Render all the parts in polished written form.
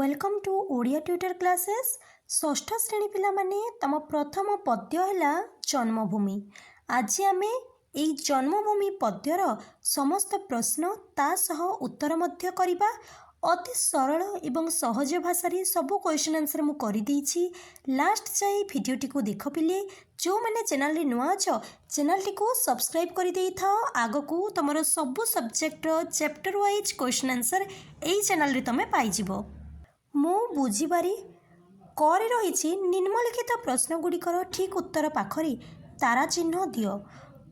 Welcome to Odia tutor classes. षष्ठ श्रेणी पिला माने तम प्रथम पद्य है जन्मभूमि। आज आमे एई जन्मभूमि पद्यर समस्त प्रश्न ता सह उत्तर मध्य करिबा। अति सरल एवं सहज भाषा सबू क्वेश्चन आंसर मु कर देछि। लास्ट जाए भिडियोटी को देख पिले जो मैंने चैनल रे नुआ अछ चैनल को सब्सक्राइब कर दे था। आग को तुम सबू subject chapter wise question answer एई चैनल रे तमे पाई जिवो। मु बुझीबारी करे रही निम्नलिखित प्रश्न गुड़िकर ठीक उत्तर पाखरी तारा चिन्ह दियो।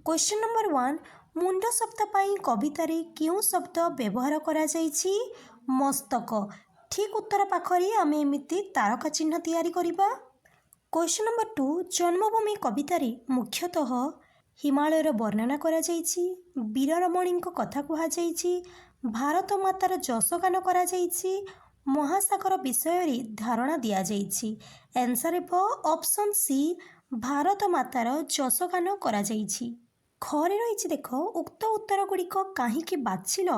क्वेश्चन नंबर 1 मुंड शब्द पाई कवितारे क्यों शब्द व्यवहार करा जाइछि? मस्तक। ठीक उत्तर पाखरी आमे एमिति तारका चिन्ह तैयारी करिबा। क्वेश्चन नंबर 2 जन्मभूमि कवितारे मुख्यतः हिमालयर वर्णना करा जाइछि, वीररमणी कथा कहा जाइछि, भारत मातार जशगान करा जाइछि, महासागर विषय रे धारणा दिया जाइछि। आंसर हेब ऑप्शन सी भारत मातार जशगान करा जाइछि। खरे रही देख उक्त उत्तर गुड़िक कहीं बाछिल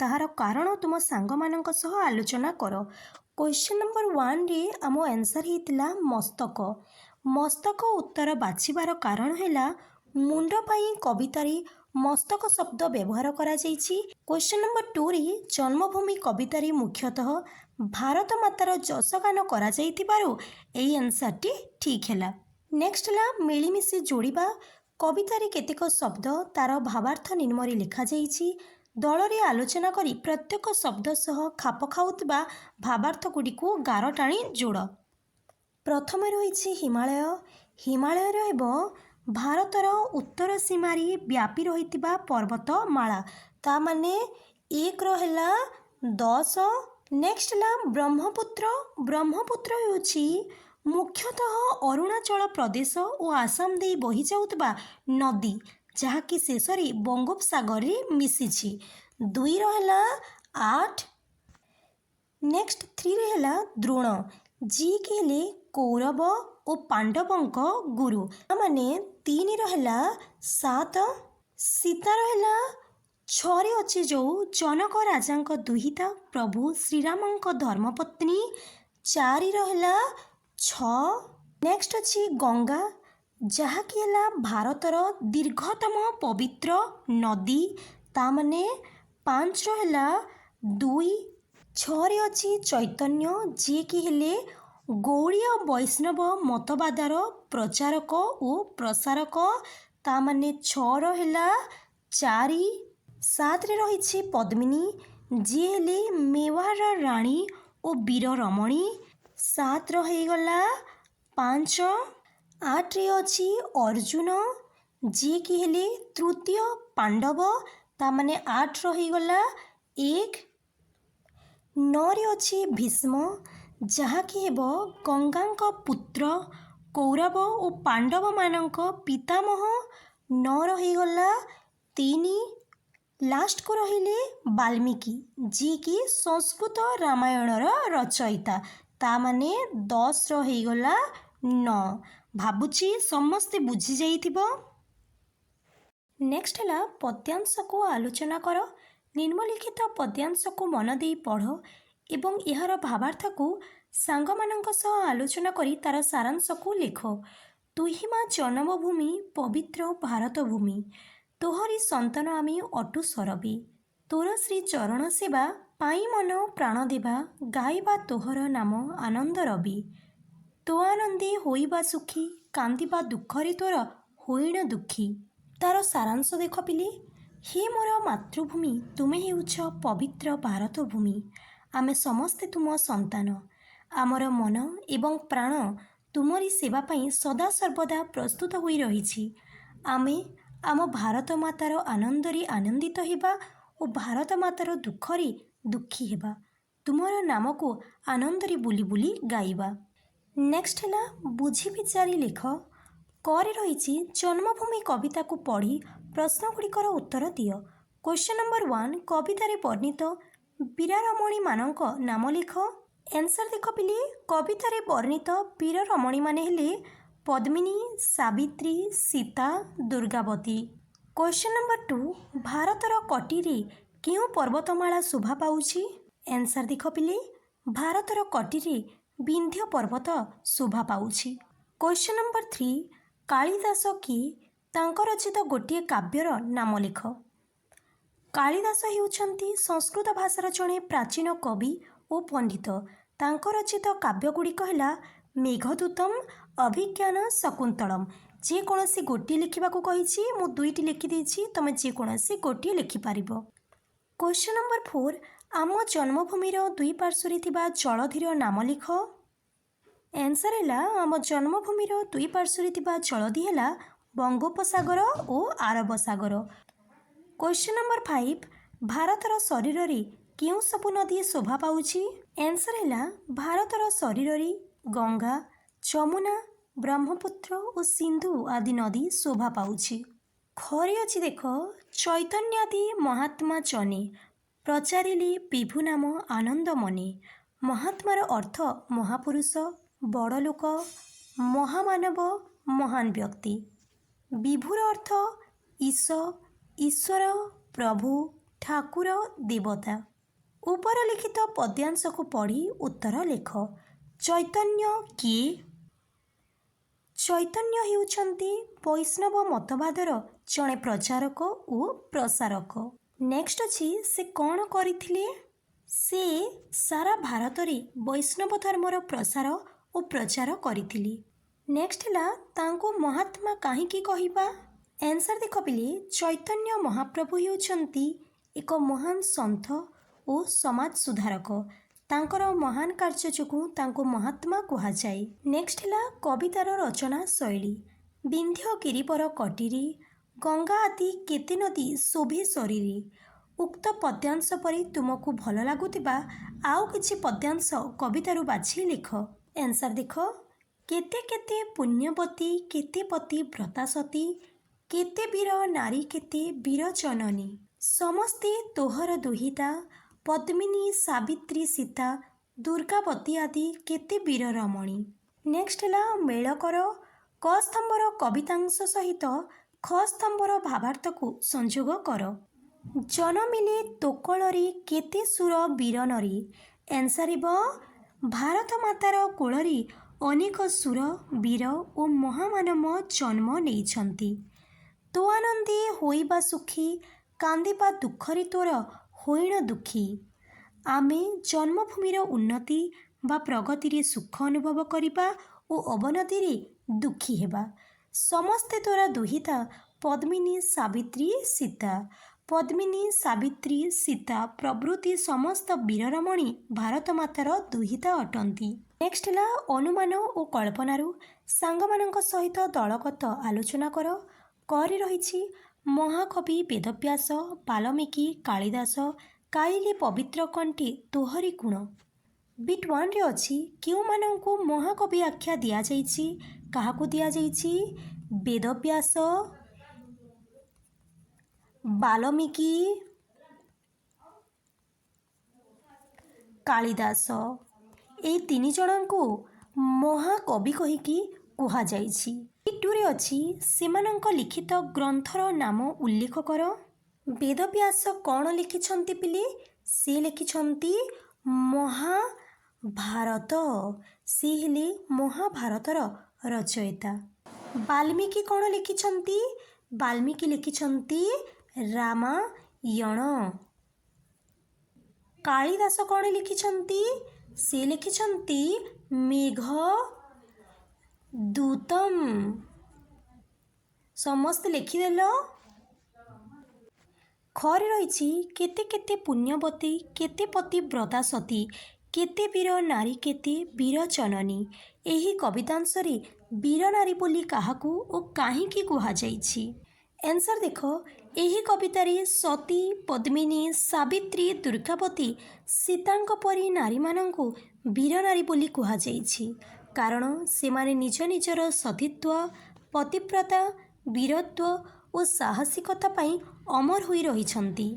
ताहार कारण तुम सांग मानक सह आलोचना कर। क्वेश्चन नंबर 1 रे आम आंसर हेतिला मस्तक। मस्तक उत्तर बाछिबार कारण हैला मुंड पाई कवितारे मस्तक शब्द व्यवहार करा जाइछि। क्वेश्चन नंबर 2 रे जन्मभूमि कवितारे मुख्यतः भारत मातार जशगान करा जाइतिबारु एई आंसर टी ठीक हैला। नेक्स्ट ला मिलीमिशी जोड़िबा। कवितारे केतेक शब्द तार भावार्थ निम्नरे लिखा जाइछि। दलरे आलोचना करी प्रत्येक शब्द सह खाप खाउतबा भावार्थ गुड़िकु गार टाणी जोड़। प्रथम रही हिमालय। हिमालय हेब भारतर उत्तर सीमारी व्यापी रहितिबा पर्वतमाला। ता माने एक रहिला 10। नेक्स्ट ला ब्रह्मपुत्र। ब्रह्मपुत्र होछि मुख्यतः अरुणाचल प्रदेश और आसाम दे बही जाउतबा नदी जहाँकि शेष बंगोपसागर रे मिसिछि। 2 रहिला 8। नेक्स्ट 3 रहिला द्रोण जी के हेले कौरव और पांडवंक गुरु माने 3 रहिला 7। सीता रहिला 6 रे अछि जो जनक राजांक दुहिता प्रभु श्रीरामंक धर्मपत्नी। 4 रहिला 6। नेक्स्ट अछि गंगा जहाँकि हेला भारतर दीर्घतम पवित्र नदी ता माने 5 रहिला 2। 6 रे अछि चैतन्य जी की हेले गौड़ीय वैष्णव मतवादार प्रचारक और प्रसारक ता माने 6 रहिला 4। 7 रे रही पद्मिनी जी हेले मेवाड़ राणी और वीर रमणी। 7 रहीगला 5। 8 रे अछि अर्जुन जी की हेले तृतीय पांडव ता माने 8 रहीगला 1। 9 रे अछि भीष्म जहाँकि हेब गंगांक पुत्र कौरव और पांडव मानक पितामह। 9 रहीगला 3। लास्ट को रहिले वाल्मीकि जी की संस्कृत रामायणर रचयिता ता माने 10 रहीगला 9। भाबुची समस्ते बुझी जाइथिबो। नेक्स्ट है पद्यांश को आलोचना कर। निम्नलिखित पद्यांश को मन दे पढ़ एवं यार भावार्थ को सांग मानक सह आलोचना करी तार सारांश को लिख। तुही माँ जन्मभूमि पवित्र भारत भूमि तोहरी संतान आमी अटु सरबी तोर श्री चरण सेवा पाई मन प्राण देवा गाइबा तोहर नाम आनंद रवि तो आनंदे होइबा सुखी कांदिबा दुखरे तोर होइण दुखी। तार सारांश देख पिले। हे मोर मातृभूमि तुमे हेउछ पवित्र भारत भूमि आमे समस्ते तुम संतान आमर मन एवं प्राण तुमरी सेवा पाई सदा सर्वदा प्रस्तुत होई रहिछि। आमे आम भारत मातार आनंदरे आनंदित हेबा और भारत मातार दुखरे दुखी हेबा तुमर नाम को आनंदरे बुली बुली गाइबा। नेक्स्ट है बुझी विचारी लेख। करे रही जन्मभूमि कविता को पढ़ी प्रश्न गुड़िकर उत्तर दियो। क्वेश्चन नंबर 1 कवितारे वर्णित वीररमणी मानक नाम लिख। आंसर देख पिले। कवितारे वर्णित वीररमणी माने हेले पद्मिनी सावित्री सीता दुर्गावती। क्वेश्चन नंबर 2 भारतर कटी रे क्यों पर्वतमाला शोभा पाउछि? आंसर देख पिले। ଭାରତର କଟିରେ ବିନ୍ଧ୍ୟ ପର୍ବତ ଶୋଭା ପାଉଛି। କ୍ୱେଶ୍ଚନ୍ ନମ୍ବର 3, କାଳିଦାସ କିଏ? ତାଙ୍କ ରଚିତ ଗୋଟିଏ କାବ୍ୟର ନାମ ଲେଖ। କାଳିଦାସ ହେଉଛନ୍ତି ସଂସ୍କୃତ ଭାଷାର ଜଣେ ପ୍ରାଚୀନ କବି ଓ ପଣ୍ଡିତ। ତାଙ୍କ ରଚିତ କାବ୍ୟଗୁଡ଼ିକ ହେଲା ମେଘଦୂତମ୍, ଅଭିଜ୍ଞାନ ଶକୁନ୍ତଳମ୍। ଯେକୌଣସି ଗୋଟିଏ ଲେଖିବାକୁ କହିଛି, ମୁଁ ଦୁଇଟି ଲେଖିଦେଇଛି, ତୁମେ ଯେକୌଣସି ଗୋଟିଏ ଲେଖିପାରିବ। କ୍ୱେଶ୍ଚନ୍ ନମ୍ବର 4, ଆମ ଜନ୍ମଭୂମିର ଦୁଇ ପାର୍ଶ୍ୱରେ ଥିବା ଜଳଧିର ନାମ ଲେଖ। ଆନ୍ସର୍ ହେଲା ଆମ ଜନ୍ମଭୂମିର ଦୁଇ ପାର୍ଶ୍ୱରେ ଥିବା ଜଳଧି ହେଲା ବଙ୍ଗୋପସାଗର ଓ ଆରବ ସାଗର। କ୍ୱେଶ୍ଚନ୍ ନମ୍ବର 5, ଭାରତର ଶରୀରରେ କେଉଁ ସବୁ ନଦୀ ଶୋଭା ପାଉଛି? ଆନ୍ସର୍ ହେଲା ଭାରତର ଶରୀରରେ ଗଙ୍ଗା, ଯମୁନା, ବ୍ରହ୍ମପୁତ୍ର ଓ ସିନ୍ଧୁ ଆଦି ନଦୀ ଶୋଭା ପାଉଛି। ଖରେ ଅଛି ଦେଖ, ଚୈତନ୍ୟାଦି ମହାତ୍ମା ଜନେ, ପ୍ରଚାରିଲେ ବିଭୁ ନାମ ଆନନ୍ଦ ମନେ। ମହାତ୍ମାର ଅର୍ଥ ମହାପୁରୁଷ, ବଡ଼ ଲୋକ, ମହାମାନବ, ମହାନ ବ୍ୟକ୍ତି। ବିଭୁର ଅର୍ଥ ଈଶ, ଈଶ୍ୱର, ପ୍ରଭୁ, ଠାକୁର, ଦେବତା। ଉପରଲିଖିତ ପଦ୍ୟାଂଶକୁ ପଢ଼ି ଉତ୍ତର ଲେଖ। ଚୈତନ୍ୟ କିଏ? ଚୈତନ୍ୟ ହେଉଛନ୍ତି ବୈଷ୍ଣବ ମତବାଦର ଜଣେ ପ୍ରଚାରକ ଓ ପ୍ରସାରକ। ନେକ୍ସଟ ଅଛି, ସେ କ'ଣ କରିଥିଲେ? ସେ ସାରା ଭାରତରେ ବୈଷ୍ଣବ ଧର୍ମର ପ୍ରସାର ଓ ପ୍ରଚାର କରିଥିଲେ। ନେକ୍ସଟ ହେଲା, ତାଙ୍କୁ ମହାତ୍ମା କାହିଁକି କହିବା? ଆନ୍ସର୍ ଦେଖ ପିଲେ, ଚୈତନ୍ୟ ମହାପ୍ରଭୁ ହେଉଛନ୍ତି ଏକ ମହାନ ସନ୍ଥ ଓ ସମାଜ ସୁଧାରକ। ତାଙ୍କର ମହାନ କାର୍ଯ୍ୟ ଯୋଗୁଁ ତାଙ୍କୁ ମହାତ୍ମା କୁହାଯାଏ। ନେକ୍ସଟ ହେଲା କବିତାର ରଚନା ଶୈଳୀ। ବିନ୍ଧ୍ୟ ଗିରିବର କଟିରେ, ଗଙ୍ଗା ଆଦି କେତେ ନଦୀ ଶୋଭେ ଶରୀରେ। ଉକ୍ତ ପଦ୍ୟାଂଶ ପରେ ତୁମକୁ ଭଲ ଲାଗୁଥିବା ଆଉ କିଛି ପଦ୍ୟାଂଶ କବିତାରୁ ବାଛି ଲେଖ। ଆନ୍ସର୍ ଦେଖ, କେତେ କେତେ ପୁଣ୍ୟବତୀ, କେତେ ପତି ବ୍ରତା ସତୀ, କେତେ ବୀର ନାରୀ କେତେ ବୀର ଜନନୀ। ସମସ୍ତେ ତୋହର ଦୁହିତା, ପଦ୍ମିନୀ, ସାବିତ୍ରୀ, ସୀତା, ଦୁର୍ଗାବତୀ ଆଦି କେତେ ବୀର ରମଣୀ। ନେକ୍ସଟ ହେଲା ମେଳ କର। କ ସ୍ତମ୍ଭର କବିତାଂଶ ସହିତ ଖ ସ୍ତମ୍ଭର ଭାବାର୍ଥକୁ ସଂଯୋଗ କର। ଜନମିଲେ ତୋକଳରେ କେତେ ସୁର ବୀର ନରୀ। ଆନ୍ସର୍ ହେବ ଭାରତ ମାତାର କୋଳରେ ଅନେକ ସୁର, ବୀର ଓ ମହାମାନବ ଜନ୍ମ ନେଇଛନ୍ତି। ତୋ ଆନନ୍ଦେ ହୋଇବା ସୁଖୀ, କାନ୍ଦିବା ଦୁଃଖରେ ତୋର ହୋଇଣ ଦୁଃଖୀ। ଆମେ ଜନ୍ମଭୂମିର ଉନ୍ନତି ବା ପ୍ରଗତିରେ ସୁଖ ଅନୁଭବ କରିବା ଓ ଅବନତିରେ ଦୁଃଖୀ ହେବା। ସମସ୍ତେ ତୋର ଦୁହିତା, ପଦ୍ମିନୀ, ସାବିତ୍ରୀ, ସୀତା। ପଦ୍ମିନୀ, ସାବିତ୍ରୀ, ସୀତା ପ୍ରଭୃତି ସମସ୍ତ ବୀରରମଣୀ ଭାରତ ମାତାର ଦୁହିତା ଅଟନ୍ତି। ନେକ୍ସଟ ହେଲା ଅନୁମାନ ଓ କଳ୍ପନାରୁ ସାଙ୍ଗମାନଙ୍କ ସହିତ ଦଳଗତ ଆଲୋଚନା କର। କରେ ରହିଛି ମହାକବି ବେଦବ୍ୟାସ, ବାଲ୍ମୀକି, କାଳିଦାସ ଗାଇଲେ ପବିତ୍ର କଣ୍ଠେ ତୋହରି ଗୁଣ। ବିଟ୍ 1ରେ ଅଛି, କେଉଁମାନଙ୍କୁ ମହାକବି ଆଖ୍ୟା ଦିଆଯାଇଛି? କାହାକୁ ଦିଆଯାଇଛି? ବେଦବ୍ୟାସ, ବାଲ୍ମୀକି, କାଳିଦାସ। ଏହି ତିନି ଜଣଙ୍କୁ ମହାକବି କହିକି କୁହାଯାଇଛି। ବିଟ୍ 2ରେ ଅଛି, ସେମାନଙ୍କ ଲିଖିତ ଗ୍ରନ୍ଥର ନାମ ଉଲ୍ଲେଖ କର। ବେଦବ୍ୟାସ କ'ଣ ଲେଖିଛନ୍ତି ପିଲେ? ସେ ଲେଖିଛନ୍ତି ମହାଭାରତ। ସେ ହେଲେ ମହାଭାରତର ରଚୟିତା। ବାଲ୍ମୀକି କ'ଣ ଲେଖିଛନ୍ତି? ବାଲ୍ମୀକି ଲେଖିଛନ୍ତି ରାମାୟଣ। କାଳିଦାସ କ'ଣ ଲେଖିଛନ୍ତି? ସେ ଲେଖିଛନ୍ତି ମେଘଦୂତମ୍। ସମସ୍ତେ ଲେଖିଦେଲ। ଖରେ ରହିଛି, କେତେ କେତେ ପୁଣ୍ୟବତୀ, କେତେ ପତି ବ୍ରତା ସତୀ, କେତେ ବୀର ନାରୀ କେତେ ବୀର ଜନନୀ। ଏହି କବିତାଂଶରେ ବୀର ନାରୀ ବୋଲି କାହାକୁ ଓ କାହିଁକି କୁହାଯାଇଛି? ଆନ୍ସର୍ ଦେଖ, ଏହି କବିତାରେ ସତୀ, ପଦ୍ମିନୀ, ସାବିତ୍ରୀ, ଦୁର୍ଗାବତୀ, ସୀତାଙ୍କ ପରି ନାରୀମାନଙ୍କୁ ବୀର ନାରୀ ବୋଲି କୁହାଯାଇଛି। କାରଣ ସେମାନେ ନିଜ ନିଜର ସତୀତ୍ୱ, ପତିବ୍ରତା, ବୀରତ୍ୱ ଓ ସାହସିକତା ପାଇଁ ଅମର ହୋଇ ରହିଛନ୍ତି।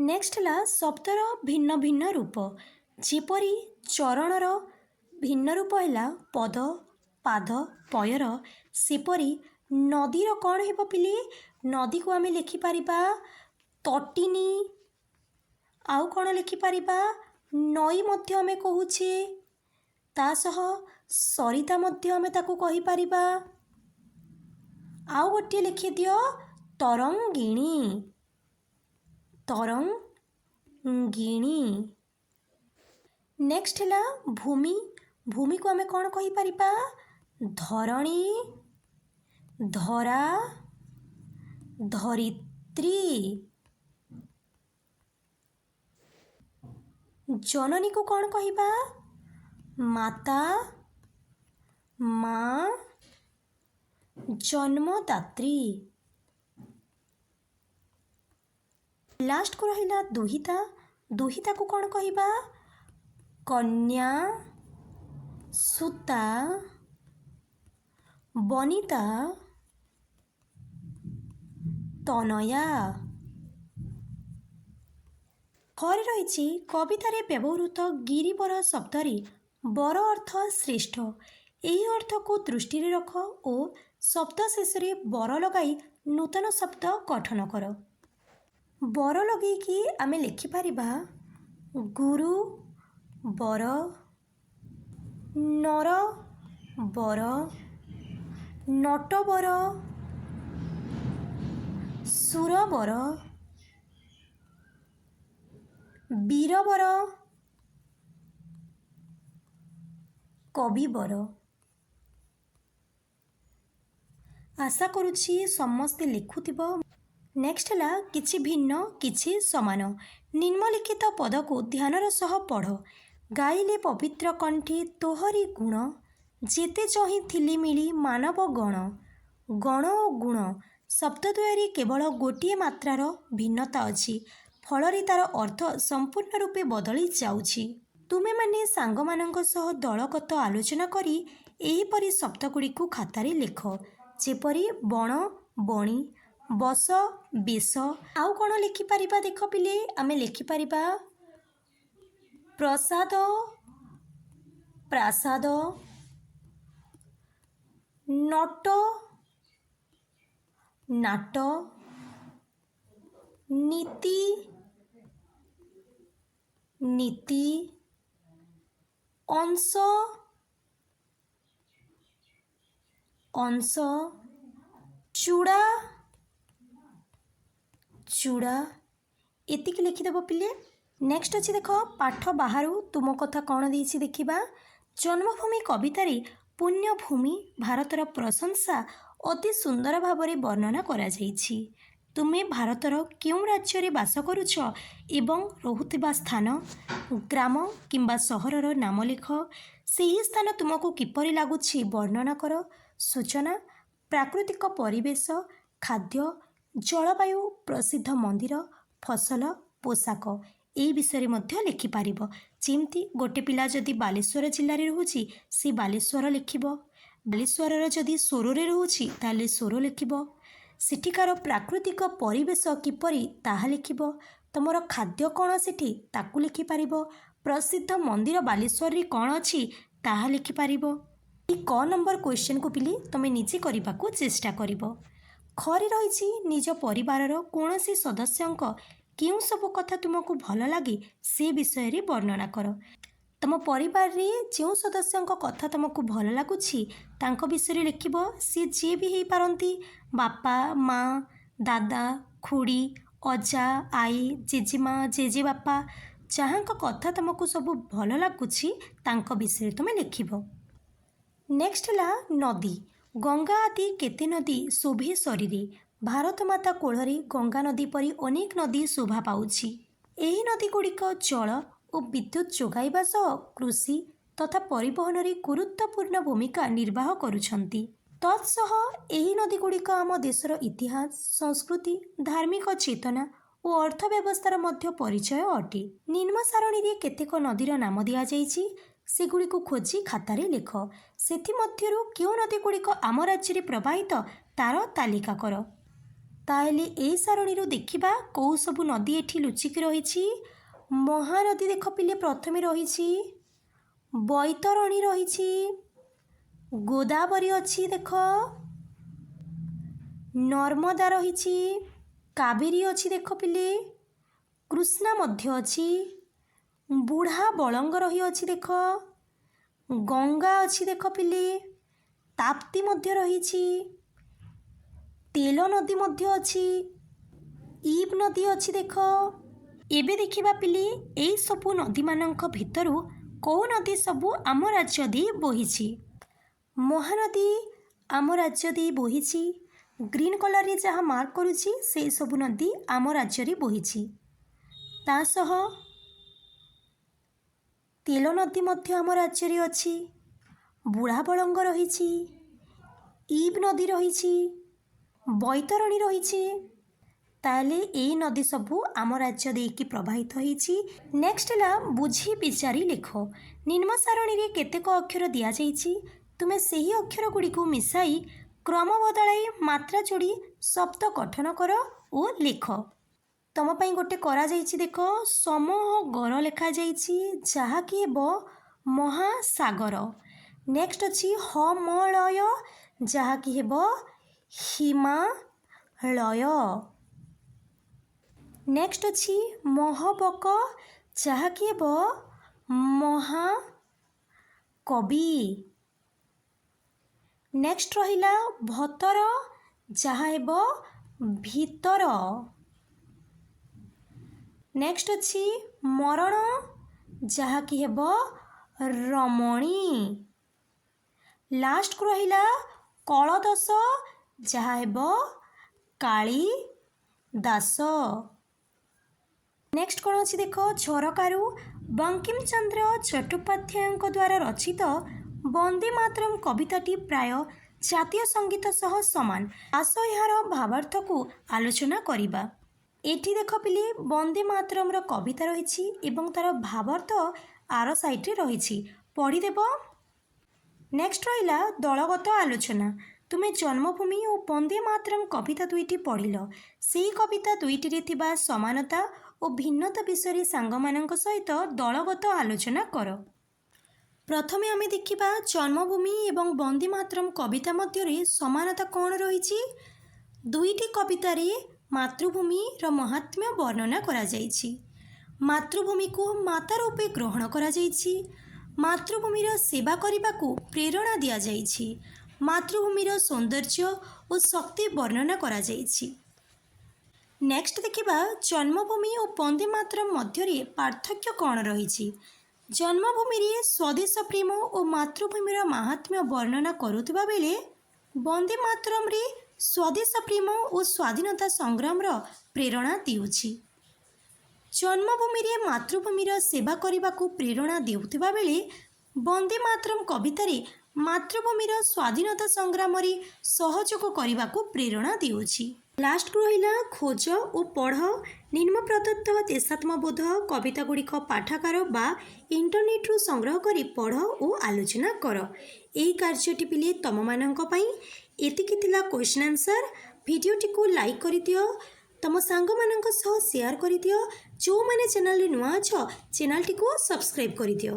ନେକ୍ସଟ ହେଲା ଶବ୍ଦର ଭିନ୍ନ ଭିନ୍ନ ରୂପ। ଯେପରି ଚରଣର ଭିନ୍ନ ରୂପ ହେଲା ପଦ, ପାଦ, ପୟର, ସେପରି ନଦୀର କ'ଣ ହେବ ପିଲେ? ନଦୀକୁ ଆମେ ଲେଖିପାରିବା ତଟିନୀ। ଆଉ କ'ଣ ଲେଖିପାରିବା? ନଈ ମଧ୍ୟ ଆମେ କହୁଛେ, ତା ସହ ସରିତା ମଧ୍ୟ ଆମେ ତାକୁ କହିପାରିବା। ଆଉ ଗୋଟିଏ ଲେଖିଦିଅ ତରଙ୍ଗିଣୀ। ତରଙ୍ଗିଣୀ। ନେକ୍ସଟ ହେଲା ଭୂମି। ଭୂମିକୁ ଆମେ କ'ଣ କହିପାରିବା? ଧରଣୀ, ଧରା, ଧରିତ୍ରୀ। ଜନନୀକୁ କ'ଣ କହିବା? ମାତା, ମା, ଜନ୍ମଦାତ୍ରୀ। ଲାଷ୍ଟକୁ ରହିଲା ଦୁହିତା। ଦୁହିତାକୁ କ'ଣ କହିବା? କନ୍ୟା, ସୁତା, ବନିତା, ତନୟା। ଘରେ ରହିଛି କବିତାରେ ବ୍ୟବହୃତ ଗିରିବର ଶବ୍ଦରେ ବର ଅର୍ଥ ଶ୍ରେଷ୍ଠ। ଏହି ଅର୍ଥକୁ ଦୃଷ୍ଟିରେ ରଖ ଓ ଶବ୍ଦ ଶେଷରେ ବର ଲଗାଇ ନୂତନ ଶବ୍ଦ ଗଠନ କର। ବର ଲଗେଇକି ଆମେ ଲେଖିପାରିବା ଗୁରୁ ବର, ନର ବର, ନଟବର, ସୁରବର, ବୀରବର, କବିବର। ଆଶା କରୁଛି ସମସ୍ତେ ଲେଖୁଥିବ। ନେକ୍ସଟ ହେଲା କିଛି ଭିନ୍ନ କିଛି ସମାନ। ନିମ୍ନଲିଖିତ ପଦକୁ ଧ୍ୟାନର ସହ ପଢ଼। ଗାଇଲେ ପବିତ୍ର କଣ୍ଠେ ତୋହରି ଗୁଣ, ଯେତେ ଚାହିଁଥିଲି ମିଳି ମାନବ ଗଣ। ଗଣ ଓ ଗୁଣ ଶବ୍ଦଦ୍ୱୟରେ କେବଳ ଗୋଟିଏ ମାତ୍ରାର ଭିନ୍ନତା ଅଛି, ଫଳରେ ତା'ର ଅର୍ଥ ସମ୍ପୂର୍ଣ୍ଣ ରୂପେ ବଦଳି ଯାଉଛି। ତୁମେମାନେ ସାଙ୍ଗମାନଙ୍କ ସହ ଦଳଗତ ଆଲୋଚନା କରି ଏହିପରି ଶବ୍ଦଗୁଡ଼ିକୁ ଖାତାରେ ଲେଖ, ଯେପରି ବଣ, ବଣି, ବସ, ବେଶ। ଆଉ କ'ଣ ଲେଖିପାରିବା ଦେଖ ପିଲେ? ଆମେ ଲେଖିପାରିବା ପ୍ରସାଦ, ପ୍ରାସାଦ, ନଟ, ନାଟ, ନୀତି, ନୀତି, ଅଂଶ, ଅଂଶ, ଚୂଡ଼ା, ଚୂଡ଼ା। ଏତିକି ଲେଖିଦେବ ପିଲେ। ନେକ୍ସଟ ଅଛି ଦେଖ ପାଠ ବାହାରୁ ତୁମ କଥା କ'ଣ ଦେଇଛି ଦେଖିବା। ଜନ୍ମଭୂମି କବିତାରେ ପୁଣ୍ୟଭୂମି ଭାରତର ପ୍ରଶଂସା ଅତି ସୁନ୍ଦର ଭାବରେ ବର୍ଣ୍ଣନା କରାଯାଇଛି। ତୁମେ ଭାରତର କେଉଁ ରାଜ୍ୟରେ ବାସ କରୁଛ ଏବଂ ରହୁଥିବା ସ୍ଥାନ, ଗ୍ରାମ କିମ୍ବା ସହରର ନାମ ଲେଖ। ସେହି ସ୍ଥାନ ତୁମକୁ କିପରି ଲାଗୁଛି ବର୍ଣ୍ଣନା କର। ସୂଚନା, ପ୍ରାକୃତିକ ପରିବେଶ, ଖାଦ୍ୟ, ଜଳବାୟୁ, ପ୍ରସିଦ୍ଧ ମନ୍ଦିର, ଫସଲ, ପୋଷାକ ଏହି ବିଷୟରେ ମଧ୍ୟ ଲେଖିପାରିବ। ଯେମିତି ଗୋଟେ ପିଲା ଯଦି ବାଲେଶ୍ୱର ଜିଲ୍ଲାରେ ରହୁଛି ସେ ବାଲେଶ୍ୱର ଲେଖିବ। ବାଲେଶ୍ୱରର ଯଦି ସୋରରେ ରହୁଛି ତାହେଲେ ସୋର ଲେଖିବ। ସେଠିକାର ପ୍ରାକୃତିକ ପରିବେଶ କିପରି ତାହା ଲେଖିବ। ତୁମର ଖାଦ୍ୟ କ'ଣ ସେଠି ତାକୁ ଲେଖିପାରିବ। ପ୍ରସିଦ୍ଧ ମନ୍ଦିର ବାଲେଶ୍ୱରରେ କ'ଣ ଅଛି ତାହା ଲେଖିପାରିବ। ଏହି କ ନମ୍ବର କ୍ୱେଶ୍ଚନକୁ ପିଲେ ତୁମେ ନିଜେ କରିବାକୁ ଚେଷ୍ଟା କରିବ। ଘରେ ରହିଛି ନିଜ ପରିବାରର କୌଣସି ସଦସ୍ୟଙ୍କ କେଉଁ ସବୁ କଥା ତୁମକୁ ଭଲ ଲାଗେ ସେ ବିଷୟରେ ବର୍ଣ୍ଣନା କର। ତୁମ ପରିବାରରେ ଯେଉଁ ସଦସ୍ୟଙ୍କ କଥା ତୁମକୁ ଭଲ ଲାଗୁଛି ତାଙ୍କ ବିଷୟରେ ଲେଖିବ। ସେ ଯିଏ ବି ହେଇପାରନ୍ତି, ବାପା, ମା, ଦାଦା, ଖୁଡ଼ି, ଅଜା, ଆଈ, ଜେଜେମା, ଜେଜେବାପା, ଯାହାଙ୍କ କଥା ତୁମକୁ ସବୁ ଭଲ ଲାଗୁଛି ତାଙ୍କ ବିଷୟରେ ତୁମେ ଲେଖିବ। ନେକ୍ସଟ ହେଲା ନଦୀ। ଗଙ୍ଗା ଆଦି କେତେ ନଦୀ ଶୋଭେ ଶରୀରେ। ଭାରତ ମାତା କୋଳରେ ଗଙ୍ଗା ନଦୀ ପରି ଅନେକ ନଦୀ ଶୋଭା ପାଉଛି। ଏହି ନଦୀଗୁଡ଼ିକ ଜଳ ଓ ବିଦ୍ୟୁତ୍ ଯୋଗାଇବା ସହ କୃଷି ତଥା ପରିବହନରେ ଗୁରୁତ୍ୱପୂର୍ଣ୍ଣ ଭୂମିକା ନିର୍ବାହ କରୁଛନ୍ତି। ତତ୍ସହ ଏହି ନଦୀଗୁଡ଼ିକ ଆମ ଦେଶର ଇତିହାସ, ସଂସ୍କୃତି, ଧାର୍ମିକ ଚେତନା ଓ ଅର୍ଥ ବ୍ୟବସ୍ଥାର ମଧ୍ୟ ପରିଚୟ ଅଟେ। ନିମ୍ନ ସାରଣୀରେ କେତେକ ନଦୀର ନାମ ଦିଆଯାଇଛି, ସେଗୁଡ଼ିକୁ ଖୋଜି ଖାତାରେ ଲେଖ। ସେଥିମଧ୍ୟରୁ କେଉଁ ନଦୀଗୁଡ଼ିକ ଆମ ରାଜ୍ୟରେ ପ୍ରବାହିତ ତାର ତାଲିକା କର। ତାହେଲେ ଏହି ସାରଣୀରୁ ଦେଖିବା କେଉଁ ସବୁ ନଦୀ ଏଠି ଲୁଚିକି ରହିଛି। ମହାନଦୀ ଦେଖ ପିଲେ ପ୍ରଥମେ ରହିଛି, ବୈତରଣୀ ରହିଛି, ଗୋଦାବରୀ ଅଛି ଦେଖ, ନର୍ମଦା ରହିଛି, କାବେରୀ ଅଛି ଦେଖ ପିଲେ, କୃଷ୍ଣା ମଧ୍ୟ ଅଛି, ବୁଢ଼ା ବଳଙ୍ଗ ରହିଅଛି ଦେଖ, ଗଙ୍ଗା ଅଛି ଦେଖ ପିଲେ, ତାପ୍ତି ମଧ୍ୟ ରହିଛି, ତେଲ ନଦୀ ମଧ୍ୟ ଅଛି, ଇବ୍ ନଦୀ ଅଛି ଦେଖ। ଏବେ ଦେଖିବା ପିଲେ ଏଇ ସବୁ ନଦୀମାନଙ୍କ ଭିତରୁ କେଉଁ ନଦୀ ସବୁ ଆମ ରାଜ୍ୟ ଦେଇ ବୋହିଛି? ମହାନଦୀ ଆମ ରାଜ୍ୟ ଦେଇ ବୋହିଛି। ଗ୍ରୀନ୍ କଲର୍ରେ ଯାହା ମାର୍କ କରୁଛି ସେଇ ସବୁ ନଦୀ ଆମ ରାଜ୍ୟରେ ବୋହିଛି। ତା ସହ ତେଲ ନଦୀ ମଧ୍ୟ ଆମ ରାଜ୍ୟରେ ଅଛି, ବୁଢ଼ା ବଳଙ୍ଗ ରହିଛି, ଇବ୍ ନଦୀ ରହିଛି, ବୈତରଣୀ ରହିଛି। ତାହେଲେ ଏଇ ନଦୀ ସବୁ ଆମ ରାଜ୍ୟ ଦେଇକି ପ୍ରବାହିତ ହେଇଛି। ନେକ୍ସଟ ହେଲା ବୁଝି ବିଚାରି ଲେଖ। ନିମ୍ନ ସାରଣୀରେ କେତେକ ଅକ୍ଷର ଦିଆଯାଇଛି, ତୁମେ ସେହି ଅକ୍ଷର ଗୁଡ଼ିକୁ ମିଶାଇ କ୍ରମ ବଦଳାଇ ମାତ୍ରା ଯୋଡ଼ି ଶବ୍ଦ ଗଠନ କର ଓ ଲେଖ। ତମ ପାଇଁ ଗୋଟେ କରାଯାଇଛି ଦେଖ, ସମଗର ଲେଖାଯାଇଛି ଯାହାକି ହେବ ମହାସାଗର। ନେକ୍ସଟ ଅଛି ହମଳୟ ଯାହାକି ହେବ ହିମାଳୟ। ନେକ୍ସଟ ଅଛି ମହବକ ଯାହାକି ହେବ ମହାକବି। ନେକ୍ସଟ ରହିଲା ଭତର ଯାହା ହେବ ଭିତର। ନେକ୍ସଟ ଅଛି ମରଣ ଯାହାକି ହେବ ରମଣୀ। ଲାଷ୍ଟକୁ ରହିଲା କଳଦଶ ଯାହା ହେବ କାଳିଦାସ। ନେକ୍ସଟ କ'ଣ ଅଛି ଦେଖ, ଝରକାରୁ ବଙ୍କିମ ଚନ୍ଦ୍ର ଚଟ୍ଟୋପାଧ୍ୟାୟଙ୍କ ଦ୍ୱାରା ରଚିତ ବନ୍ଦେ ମାତରମ୍ କବିତାଟି ପ୍ରାୟ ଜାତୀୟ ସଙ୍ଗୀତ ସହ ସମାନ। ଆସ ଏହାର ଭାବାର୍ଥକୁ ଆଲୋଚନା କରିବା। ଏଠି ଦେଖ ପିଲେ ବନ୍ଦେ ମାତରମ୍ର କବିତା ରହିଛି ଏବଂ ତାର ଭାବାର୍ଥ ଆର ସାଇଡ଼ରେ ରହିଛି, ପଢ଼ିଦେବ। ନେକ୍ସଟ ରହିଲା ଦଳଗତ ଆଲୋଚନା। ତୁମେ ଜନ୍ମଭୂମି ଓ ବନ୍ଦେ ମାତରମ୍ କବିତା ଦୁଇଟି ପଢ଼ିଲ। ସେହି କବିତା ଦୁଇଟିରେ ଥିବା ସମାନତା ଓ ଭିନ୍ନତା ବିଷୟରେ ସାଙ୍ଗମାନଙ୍କ ସହିତ ଦଳଗତ ଆଲୋଚନା କର। ପ୍ରଥମେ ଆମେ ଦେଖିବା ଜନ୍ମଭୂମି ଏବଂ ବନ୍ଦେ ମାତରମ୍ କବିତା ମଧ୍ୟରେ ସମାନତା କ'ଣ ରହିଛି। ଦୁଇଟି କବିତାରେ ମାତୃଭୂମିର ମହାତ୍ମ୍ୟ ବର୍ଣ୍ଣନା କରାଯାଇଛି। ମାତୃଭୂମିକୁ ମାତା ରୂପେ ଗ୍ରହଣ କରାଯାଇଛି। ମାତୃଭୂମିର ସେବା କରିବାକୁ ପ୍ରେରଣା ଦିଆଯାଇଛି। ମାତୃଭୂମିର ସୌନ୍ଦର୍ଯ୍ୟ ଓ ଶକ୍ତି ବର୍ଣ୍ଣନା କରାଯାଇଛି। ନେକ୍ସଟ ଦେଖିବା ଜନ୍ମଭୂମି ଓ ବନ୍ଦେ ମାତରମ୍ ମଧ୍ୟରେ ପାର୍ଥକ୍ୟ କ'ଣ ରହିଛି। ଜନ୍ମଭୂମିରେ ସ୍ୱଦେଶ ପ୍ରେମ ଓ ମାତୃଭୂମିର ମାହାତ୍ମ୍ୟ ବର୍ଣ୍ଣନା କରୁଥିବା ବେଳେ ବନ୍ଦେ ମାତରମ୍ରେ ସ୍ୱଦେଶ ପ୍ରେମ ଓ ସ୍ୱାଧୀନତା ସଂଗ୍ରାମର ପ୍ରେରଣା ଦେଉଛି। ଜନ୍ମଭୂମିରେ ମାତୃଭୂମିର ସେବା କରିବାକୁ ପ୍ରେରଣା ଦେଉଥିବା ବେଳେ ବନ୍ଦେ ମାତରମ୍ କବିତାରେ ମାତୃଭୂମିର ସ୍ୱାଧୀନତା ସଂଗ୍ରାମରେ ସହଯୋଗ କରିବାକୁ ପ୍ରେରଣା ଦେଉଛି। ଲାଷ୍ଟକୁ ରହିଲା ଖୋଜ ଓ ପଢ଼। ନିମ୍ନ ପ୍ରଦତ୍ତ ଦେଶାତ୍ମବୋଧ କବିତା ଗୁଡ଼ିକ ପାଠାଗାର ବା ଇଣ୍ଟରନେଟ୍ରୁ ସଂଗ୍ରହ କରି ପଢ଼ ଓ ଆଲୋଚନା କର। ଏହି କାର୍ଯ୍ୟଟି ପିଲେ ତମମାନଙ୍କ ପାଇଁ। ଏତିକି ଥିଲା କ୍ୱେଶ୍ଚନ୍ ଆନ୍ସର୍। ଭିଡ଼ିଓଟିକୁ ଲାଇକ୍ କରିଦିଅ, ତମ ସାଙ୍ଗମାନଙ୍କ ସହ ସେୟାର କରିଦିଅ। ଯେଉଁମାନେ ଚ୍ୟାନେଲରେ ନୂଆ ଅଛ ଚ୍ୟାନେଲଟିକୁ ସବସ୍କ୍ରାଇବ୍ କରିଦିଅ।